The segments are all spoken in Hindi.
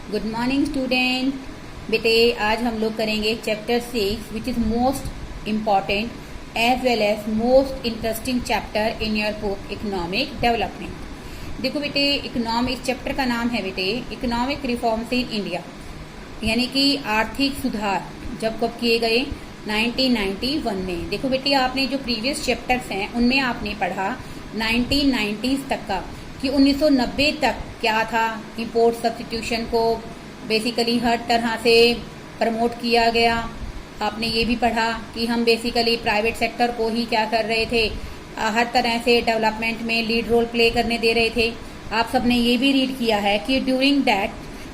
Good morning student. बेटे आज हम लोग करेंगे chapter 6 which is most important as well as most interesting chapter in your book economic development. देखो बेटे इस चैप्टर का नाम है बेटे इकोनॉमिक रिफॉर्म्स इन इंडिया, यानी कि आर्थिक सुधार जब कब किए गए 1991 में। देखो बेटे आपने जो प्रीवियस चैप्टर्स हैं उनमें आपने पढ़ा 1990s तक का कि 1990 तक क्या था, इंपोर्ट सब्स्टिट्यूशन को बेसिकली हर तरह से प्रमोट किया गया। आपने ये भी पढ़ा कि हम बेसिकली प्राइवेट सेक्टर को ही क्या कर रहे थे, हर तरह से डेवलपमेंट में लीड रोल प्ले करने दे रहे थे। आप सबने ये भी रीड किया है कि ड्यूरिंग दैट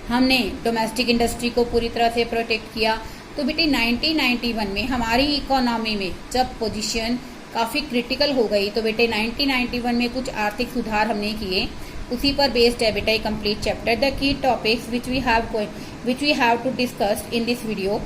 हमने डोमेस्टिक इंडस्ट्री को पूरी तरह से प्रोटेक्ट किया। तो बेटे 1991 में हमारी इकोनॉमी में जब पोजीशन काफ़ी क्रिटिकल हो गई तो बेटे 1991 में कुछ आर्थिक सुधार हमने किए, उसी पर बेस्ड है बेटा complete chapter. The key topics which we have to discuss in this video,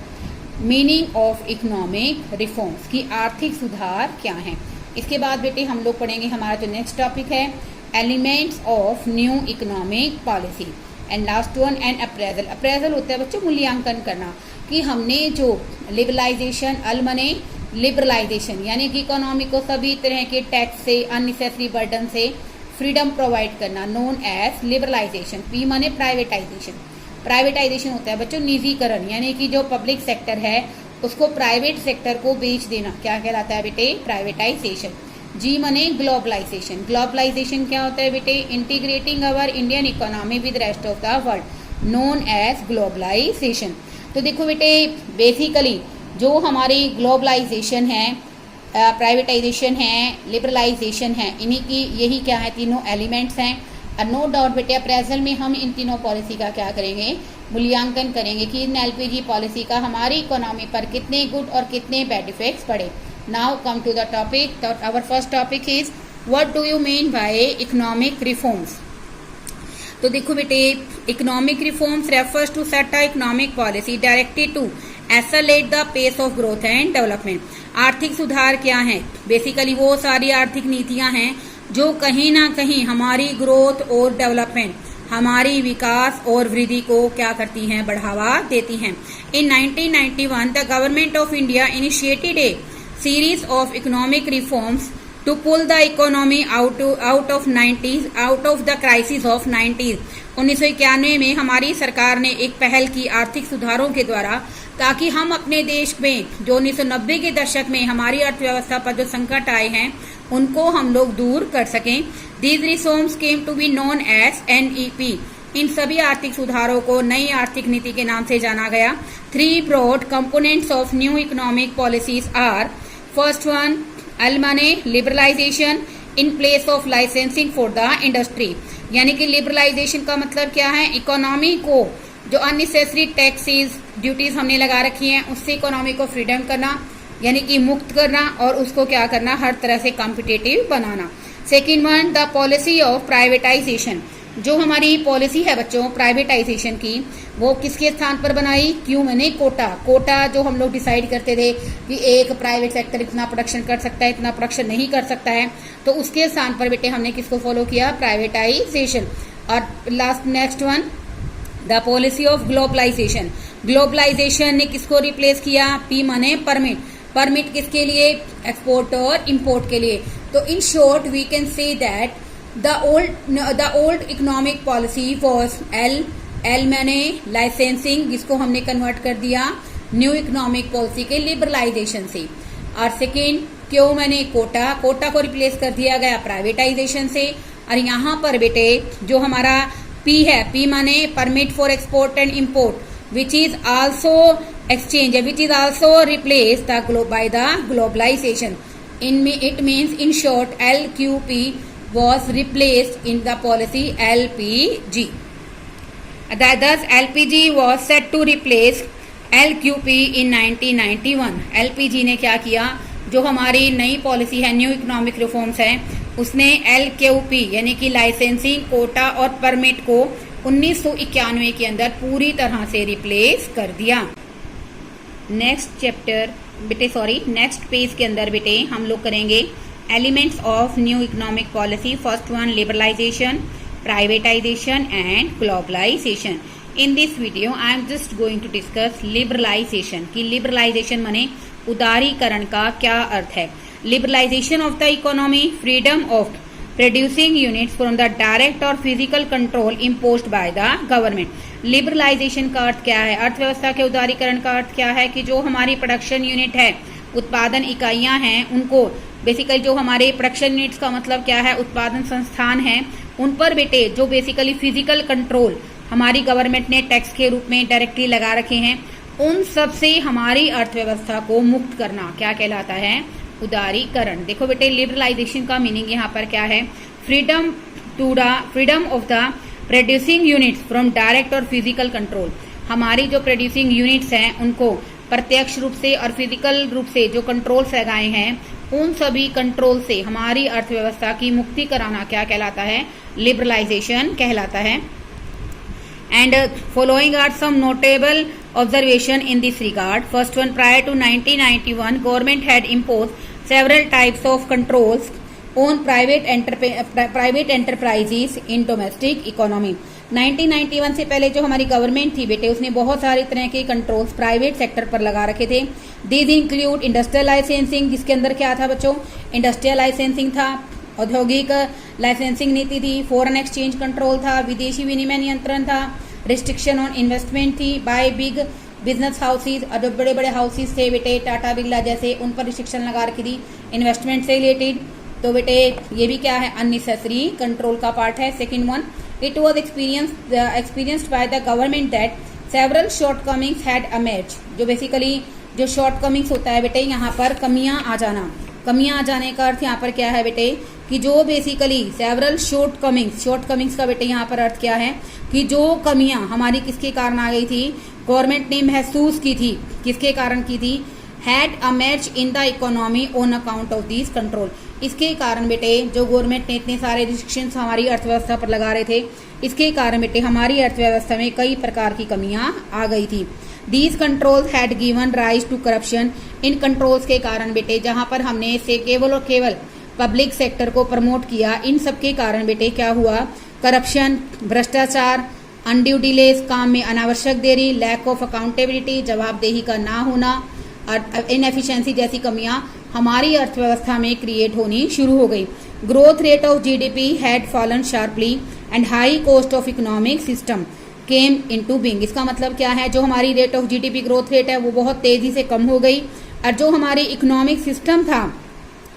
meaning of economic reforms की आर्थिक सुधार क्या है। इसके बाद बेटे हम लोग पढ़ेंगे हमारा जो नेक्स्ट टॉपिक है elements of new economic policy and last one and appraisal. Appraisal होता है बच्चों मूल्यांकन करना कि हमने जो लिबरलाइजेशन अलमने लिबरलाइजेशन यानी कि इकोनॉमी को सभी तरह के टैक्स से अननेसेसरी बर्डन से फ्रीडम प्रोवाइड करना, नोन एज लिबरलाइजेशन। पी माने प्राइवेटाइजेशन। प्राइवेटाइजेशन होता है बच्चों निजीकरण, यानी कि जो पब्लिक सेक्टर है उसको प्राइवेट सेक्टर को बेच देना, क्या कहलाता है बेटे प्राइवेटाइजेशन। जी माने ग्लोबलाइजेशन। ग्लोबलाइजेशन क्या होता है बेटे integrating our Indian economy with rest of the world, known as globalisation. तो देखो बेटे बेसिकली जो हमारी ग्लोबलाइजेशन है, प्राइवेटाइजेशन है, लिबरलाइजेशन है, इन्हीं की यही क्या है तीनों एलिमेंट्स हैं। नो डाउट बेटे अप्रेजल में हम इन तीनों पॉलिसी का क्या करेंगे मूल्यांकन करेंगे कि इन एलपीजी पॉलिसी का हमारी इकोनॉमी पर कितने गुड और कितने बैड इफेक्ट्स पड़े। Now come to the topic. Our first topic is what do you mean by economic reforms. तो देखो बेटे economic reforms refers to set a economic policy directed to accelerate the pace of growth and development. आर्थिक सुधार क्या है, बेसिकली वो सारी आर्थिक नीतियां हैं जो कहीं ना कहीं हमारी ग्रोथ और डेवलपमेंट, हमारी विकास और वृद्धि को क्या करती हैं बढ़ावा देती हैं। इन 1991 the government of India initiated A series of economic reforms to pull the economy out of the crisis of 90s। 1991 में हमारी सरकार ने एक पहल की आर्थिक सुधारों के द्वारा, ताकि हम अपने देश में जो 1990 के दशक में हमारी अर्थव्यवस्था पर जो संकट आए हैं उनको हम लोग दूर कर सकें। These reforms came to be known as NEP। इन सभी आर्थिक सुधारों को नई आर्थिक नीति के नाम से जाना गया। 3 broad components of new economic policies are: first one अलमाने liberalisation in place of licensing for the industry. यानी कि लिबरलाइजेशन का मतलब क्या है, इकोनॉमी को जो अननेसेसरी टैक्सेस ड्यूटीज हमने लगा रखी हैं उससे इकोनॉमी को फ्रीडम करना, यानी कि मुक्त करना और उसको क्या करना हर तरह से competitive banana. Second one the policy of privatisation. जो हमारी पॉलिसी है बच्चों प्राइवेटाइजेशन की वो किसके स्थान पर बनाई, क्यों मैंने कोटा जो हम लोग डिसाइड करते थे कि एक प्राइवेट सेक्टर इतना प्रोडक्शन कर सकता है इतना प्रोडक्शन नहीं कर सकता है, तो उसके स्थान पर बेटे हमने किसको फॉलो किया प्राइवेटाइजेशन। और last next one the policy of globalisation. Globalisation ने किसको रिप्लेस किया, पी माने परमिट किसके लिए एक्सपोर्ट और इम्पोर्ट के लिए। तो in short we can say that the old economic policy was L मैंने लाइसेंसिंग, जिसको हमने कन्वर्ट कर दिया न्यू इकोनॉमिक पॉलिसी के लिबरलाइजेशन से। और सेकेंड क्यों मैंने कोटा को रिप्लेस कर दिया गया प्राइवेटाइजेशन से। और यहाँ पर बेटे जो हमारा पी है, पी माने permit for export and import which is also exchange which is also replace by the globalisation. It means in short LQP was replaced in the policy LPG. Thus LPG was set to replace LQP in 1991। LPG ने क्या किया, जो हमारी नई पॉलिसी है न्यू इकोनॉमिक रिफॉर्म्स है उसने LQP यानी कि लाइसेंसिंग, कोटा और परमिट को 1991 के अंदर पूरी तरह से रिप्लेस कर दिया। नेक्स्ट पेज के अंदर बेटे हम लोग करेंगे elements of new economic policy. First one liberalisation, privatisation and globalisation. In this video, I am just going to discuss liberalization कि liberalization माने उदारीकरण का क्या अर्थ है. Liberalization of the economy, freedom of producing units from the direct or physical control imposed by the government. Liberalization का अर्थ क्या है? अर्थव्यवस्था के उदारीकरण का अर्थ क्या है कि जो हमारी प्रोडक्शन यूनिट है, उत्पादन इकाइयां हैं, उनको बेसिकली जो हमारे प्रोडक्शन यूनिट्स का मतलब क्या है, उत्पादन संस्थान है, उन पर बेटे जो बेसिकली फिजिकल कंट्रोल हमारी गवर्नमेंट ने टैक्स के रूप में डायरेक्टली लगा रखे हैं, उन सब से हमारी अर्थव्यवस्था को मुक्त करना क्या कहलाता है? उदारीकरण. देखो बेटे, लिबरलाइजेशन का मीनिंग यहाँ पर क्या है? Freedom of the producing units from direct और फिजिकल कंट्रोल. हमारी जो प्रोड्यूसिंग यूनिट्स हैं उनको प्रत्यक्ष रूप से और फिजिकल रूप से जो कंट्रोल्स लगाए हैं, उन सभी कंट्रोल से हमारी अर्थव्यवस्था की मुक्ति कराना क्या कहलाता है? लिबरलाइजेशन कहलाता है. And following are some notable observation in this regard. First one, prior to 1991, government had imposed several types of controls on private enterprises in domestic economy. 1991 से पहले जो हमारी गवर्नमेंट थी बेटे, उसने बहुत सारे तरह के कंट्रोल्स प्राइवेट सेक्टर पर लगा रखे थे. दीज इंक्लूड इंडस्ट्रियल लाइसेंसिंग, जिसके अंदर क्या था बच्चों? इंडस्ट्रियल लाइसेंसिंग था, औद्योगिक लाइसेंसिंग नीति थी, फॉरेन एक्सचेंज कंट्रोल था, विदेशी विनिमय नियंत्रण था, रिस्ट्रिक्शन ऑन इन्वेस्टमेंट थी बाय बिग बिजनेस हाउसेज. और जो बड़े बड़े हाउसेज थे बेटे, टाटा बिरला जैसे, उन पर रिस्ट्रिक्शन लगा रखी थी इन्वेस्टमेंट से रिलेटेड. तो बेटे ये भी क्या है? अननेसेसरी कंट्रोल का पार्ट है. Second one, it was experienced by the government that several shortcomings had emerge. जो बेसिकली जो शॉर्टकमिंग्स होता है बेटे, यहाँ पर कमियां आ जाने का अर्थ यहाँ पर क्या है बेटे? कि जो बेसिकली सेवरल शॉर्टकमिंग्स का बेटे यहाँ पर अर्थ क्या है? कि जो कमियां हमारी किसके कारण आ गई थी, गवर्नमेंट ने महसूस की थी, किसके कारण की थी? Had emerge in the economy on account of this control. इसके कारण बेटे जो गवर्नमेंट ने इतने सारे रिस्ट्रिक्शंस हमारी अर्थव्यवस्था पर लगा रहे थे, इसके कारण बेटे हमारी अर्थव्यवस्था में कई प्रकार की कमियां आ गई थी. These controls had given rise to corruption. In controls के कारण बेटे जहां पर हमने से केवल और केवल पब्लिक सेक्टर को प्रमोट किया, इन सब के कारण बेटे क्या हुआ? करप्शन, भ्रष्टाचार, अनड्यू डिलेस, काम में अनावश्यक देरी, लैक ऑफ अकाउंटेबिलिटी, जवाबदेही का ना होना और इनएफिशिएंसी जैसी कमियां हमारी अर्थव्यवस्था में क्रिएट होनी शुरू हो गई. Growth rate of GDP had fallen sharply and high cost of economic system came into being. इसका मतलब क्या है? जो हमारी rate of GDP growth rate है वो बहुत तेजी से कम हो गई, और जो हमारी इकोनॉमिक सिस्टम था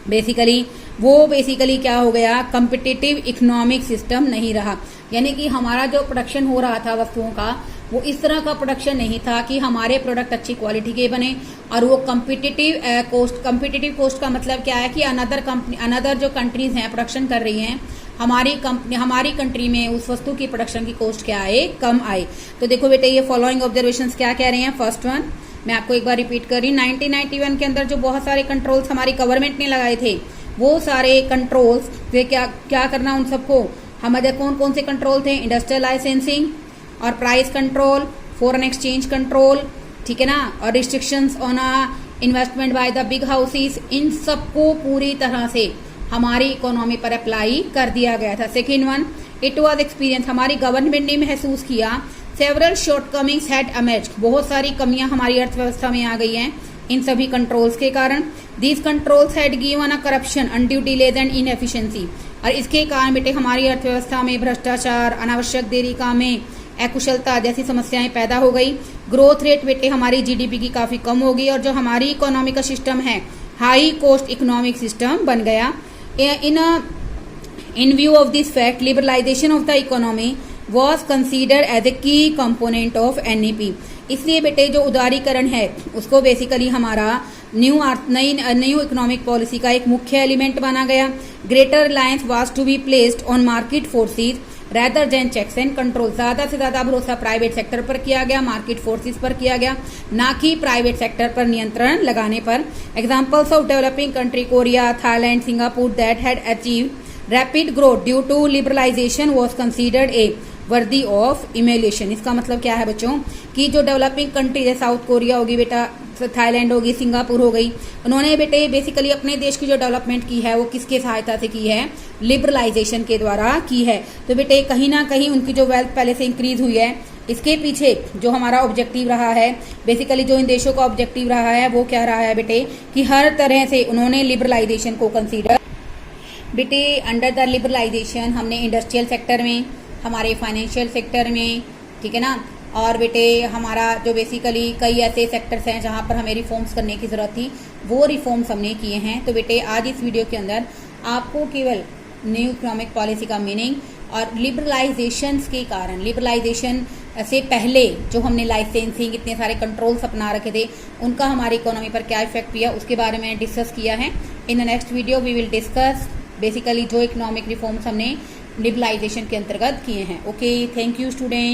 बेसिकली क्या हो गया? कम्पिटिटिव इकोनॉमिक सिस्टम नहीं रहा. यानी कि हमारा जो प्रोडक्शन हो रहा था वस्तुओं का, वो इस तरह का प्रोडक्शन नहीं था कि हमारे प्रोडक्ट अच्छी क्वालिटी के बने, और वो कम्पिटिटिव कोस्ट का मतलब क्या है? कि अनदर जो कंट्रीज हैं प्रोडक्शन कर रही हैं, हमारी कंट्री में उस वस्तु की प्रोडक्शन की कॉस्ट क्या आए? कम आए. तो देखो बेटे, ये फॉलोइंग ऑब्जर्वेशंस क्या कह रहे हैं? फर्स्ट वन मैं आपको एक बार रिपीट कर रही हूँ. 1991 के अंदर जो बहुत सारे कंट्रोल्स हमारी गवर्नमेंट ने लगाए थे, वो सारे कंट्रोल्स क्या करना उन सबको? हमारे कौन कौन से कंट्रोल थे? इंडस्ट्रियल लाइसेंसिंग और price control, foreign exchange control, ठीक है ना, और restrictions on investment by the big houses. इन सबको पूरी तरह से हमारी इकोनॉमी पर अप्लाई कर दिया गया था. Second one, it was experience, हमारी गवर्नमेंट ने महसूस किया, सेवरल शॉर्टकमिंग्स हैड इमर्ज, बहुत सारी कमियां हमारी अर्थव्यवस्था में आ गई हैं इन सभी कंट्रोल्स के कारण. These controls had given a corruption, undue delays and inefficiency, और इसके कारण बेटे हमारी अर्थव्यवस्था में भ्रष्टाचार, अनावश्यक देरी, काम में अकुशलता जैसी समस्याएं पैदा हो गई. ग्रोथ रेट बेटे हमारी जीडीपी की काफी कम हो गई, और जो हमारी इकोनॉमी का सिस्टम है हाई कॉस्ट इकोनॉमिक सिस्टम बन गया. In view of this fact, liberalization of the economy was considered as a key component of NEP. इसलिए बेटे जो उदारीकरण है उसको बेसिकली हमारा न्यू इकोनॉमिक पॉलिसी का एक मुख्य एलिमेंट माना गया. Greater reliance was to be placed on market forces rather than checks and control. ज्यादा से ज्यादा भरोसा प्राइवेट सेक्टर पर किया गया, मार्केट फोर्सेज पर किया गया, ना कि प्राइवेट सेक्टर पर नियंत्रण लगाने पर. Examples of developing country Korea, Thailand, Singapore that had achieved rapid growth due to liberalisation was considered a worthy of इमेल्यूशन. इसका मतलब क्या है बच्चों? कि जो डेवलपिंग कंट्री है, साउथ कोरिया होगी बेटा, थाईलैंड होगी, सिंगापुर हो गई, उन्होंने बेटे बेसिकली अपने देश की जो डेवलपमेंट की है वो किसके सहायता से की है? लिबरलाइजेशन के द्वारा की है. तो बेटे कहीं ना कहीं उनकी जो वेल्थ पहले से इंक्रीज हुई है इसके पीछे जो हमारा ऑब्जेक्टिव रहा है, बेसिकली जो इन देशों का ऑब्जेक्टिव रहा है वो क्या रहा है बेटे, कि हर तरह से उन्होंने लिबरलाइजेशन को कंसीडर। बेटे अंडर द लिबरलाइजेशन हमने इंडस्ट्रियल सेक्टर में, हमारे फाइनेंशियल सेक्टर में, ठीक है ना, और बेटे हमारा जो बेसिकली कई ऐसे सेक्टर्स हैं जहाँ पर हमें रिफॉर्म्स करने की ज़रूरत थी, वो रिफॉर्म्स हमने किए हैं। तो बेटे आज इस वीडियो के अंदर आपको केवल न्यू इकोनॉमिक पॉलिसी का मीनिंग और लिबरलाइजेशन के कारण, लिबरलाइजेशन से पहले जो हमने लाइसेंसिंग इतने सारे कंट्रोल्स अपना रखे थे उनका हमारी इकोनॉमी पर क्या इफेक्ट किया उसके बारे में डिस्कस किया है। In the next video we will discuss basically जो इकोनॉमिक रिफॉर्म्स हमने लिबरलाइजेशन के अंतर्गत किए हैं। Okay, thank you student.